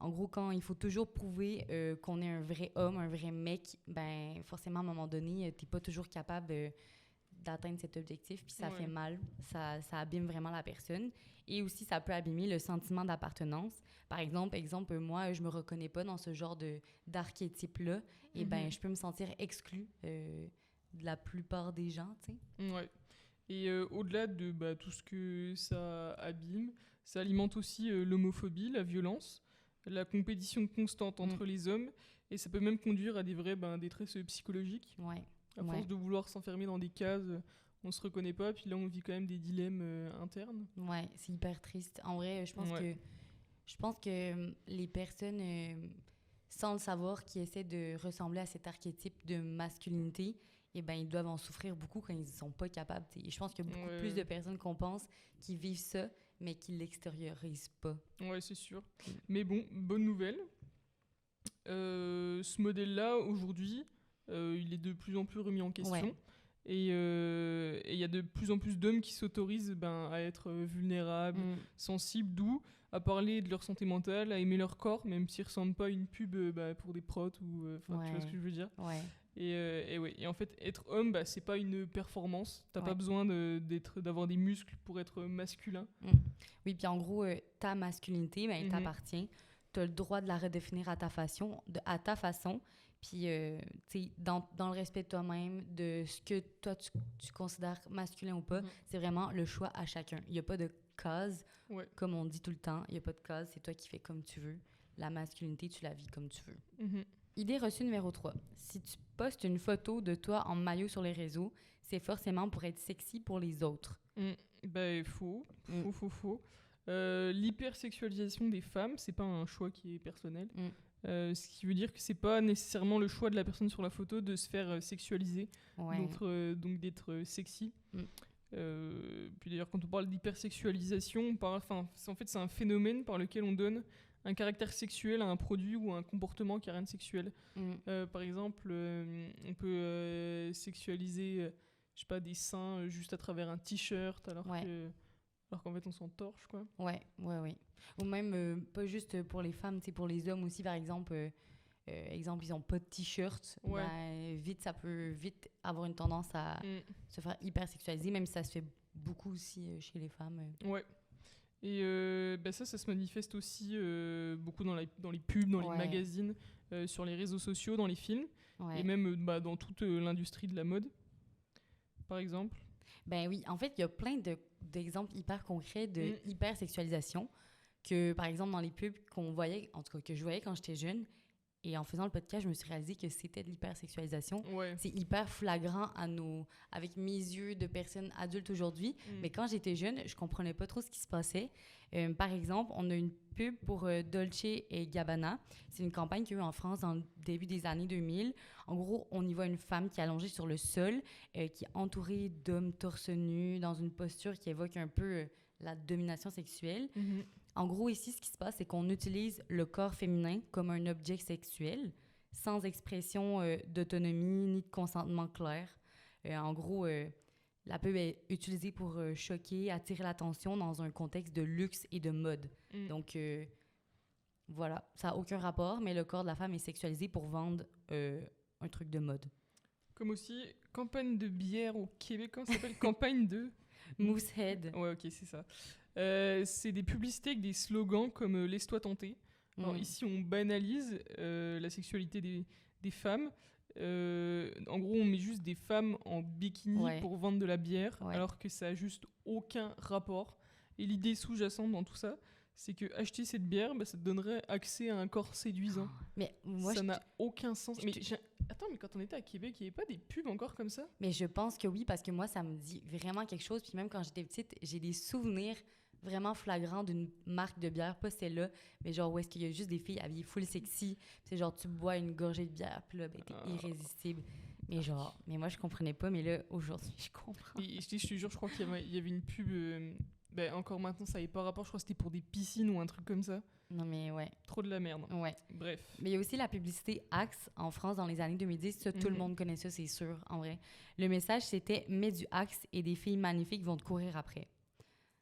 En gros, quand il faut toujours prouver qu'on est un vrai homme, un vrai mec, ben forcément, à un moment donné, t'es pas toujours capable d'atteindre cet objectif, puis ça fait mal, ça abîme vraiment la personne. Et aussi, ça peut abîmer le sentiment d'appartenance. Par exemple, moi, je me reconnais pas dans ce genre d'archétype-là, et ben je peux me sentir exclue de la plupart des gens, tu sais. Ouais. Et au-delà de tout ce que ça abîme, ça alimente aussi l'homophobie, la violence, la compétition constante entre les hommes, et ça peut même conduire à des vrais détresse psychologiques. Ouais. À force de vouloir s'enfermer dans des cases, on se reconnaît pas, puis là on vit quand même des dilemmes internes. Ouais, c'est hyper triste. En vrai, je pense que les personnes, sans le savoir, qui essaient de ressembler à cet archétype de masculinité, eh ben, ils doivent en souffrir beaucoup quand ils ne sont pas capables. T'sais. Et je pense qu'il y a beaucoup plus de personnes qu'on pense qui vivent ça, mais qui ne l'extériorisent pas. Ouais, c'est sûr. Mais bon, bonne nouvelle. Ce modèle-là, aujourd'hui, il est de plus en plus remis en question. Ouais. Et il y a de plus en plus d'hommes qui s'autorisent à être vulnérables, sensibles, doux, à parler de leur santé mentale, à aimer leur corps, même s'ils ne ressemblent pas à une pub pour des protes. Tu vois ce que je veux dire. Ouais. Et en fait, être homme, c'est pas une performance. T'as pas besoin d'avoir des muscles pour être masculin. Oui, puis en gros, ta masculinité, elle t'appartient. Tu as le droit de la redéfinir à ta façon. Puis, tu sais, dans le respect de toi-même, de ce que toi, tu considères masculin ou pas, c'est vraiment le choix à chacun. Il n'y a pas de case, comme on dit tout le temps. Il n'y a pas de case, c'est toi qui fais comme tu veux. La masculinité, tu la vis comme tu veux. Idée reçue numéro 3. Si tu postes une photo de toi en maillot sur les réseaux, c'est forcément pour être sexy pour les autres. Faux. L'hypersexualisation des femmes, c'est pas un choix qui est personnel. Ce qui veut dire que c'est pas nécessairement le choix de la personne sur la photo de se faire sexualiser, donc d'être sexy. Puis d'ailleurs, quand on parle d'hypersexualisation, c'est un phénomène par lequel on donne un caractère sexuel à un produit ou à un comportement qui n'a rien de sexuel. Par exemple, on peut sexualiser, je sais pas, des seins juste à travers un t-shirt, alors qu'en fait on s'en torche, quoi. Ouais. Ou même, pas juste pour les femmes, pour les hommes aussi, par exemple, ils ont pas de t-shirt, ça peut vite avoir une tendance à se faire hyper sexualiser, même si ça se fait beaucoup aussi chez les femmes. Ouais. Et ça se manifeste aussi beaucoup dans les pubs, dans les magazines, sur les réseaux sociaux, dans les films, et même dans toute l'industrie de la mode, par exemple. Ben oui, en fait, il y a plein d'exemples hyper concrets de hypersexualisation que, par exemple, dans les pubs qu'on voyait, en tout cas que je voyais quand j'étais jeune, et en faisant le podcast, je me suis réalisé que c'était de l'hypersexualisation. C'est hyper flagrant avec mes yeux de personne adulte aujourd'hui. Mais quand j'étais jeune, je comprenais pas trop ce qui se passait. Par exemple, on a une pub pour Dolce et Gabbana. C'est une campagne qu'il y a eu en France dans le début des années 2000. En gros, on y voit une femme qui est allongée sur le sol, qui est entourée d'hommes torse nu, dans une posture qui évoque un peu la domination sexuelle. En gros, ici, ce qui se passe, c'est qu'on utilise le corps féminin comme un objet sexuel, sans expression d'autonomie ni de consentement clair. En gros, la pub est utilisée pour choquer, attirer l'attention dans un contexte de luxe et de mode. Donc, voilà, ça n'a aucun rapport, mais le corps de la femme est sexualisé pour vendre un truc de mode. Comme aussi, campagne de bière au Québec, comment ça s'appelle? Campagne de... Moosehead. Ouais, ok, c'est ça. C'est des publicités avec des slogans comme Laisse-toi tenter. Alors ici, on banalise la sexualité des femmes. En gros, on met juste des femmes en bikini pour vendre de la bière, alors que ça n'a juste aucun rapport. Et l'idée sous-jacente dans tout ça, c'est que acheter cette bière, ça te donnerait accès à un corps séduisant. Mais moi, ça n'a aucun sens. Attends, mais quand on était à Québec, il n'y avait pas des pubs encore comme ça? Mais je pense que oui, parce que moi, ça me dit vraiment quelque chose. Puis même quand j'étais petite, j'ai des souvenirs vraiment flagrants d'une marque de bière, pas celle-là, mais genre où est-ce qu'il y a juste des filles habillées full sexy. C'est genre, tu bois une gorgée de bière, puis là, t'es irrésistible. Mais moi, je comprenais pas, mais là, aujourd'hui, je comprends. Et je te jure, je crois qu'il y avait une pub... encore maintenant, ça n'avait pas rapport. Je crois que c'était pour des piscines ou un truc comme ça. Non, mais ouais. Trop de la merde. Ouais. Bref. Mais il y a aussi la publicité Axe en France dans les années 2010. Ça, tout le monde connaît ça, c'est sûr, en vrai. Le message, c'était « Mets du Axe et des filles magnifiques vont te courir après ».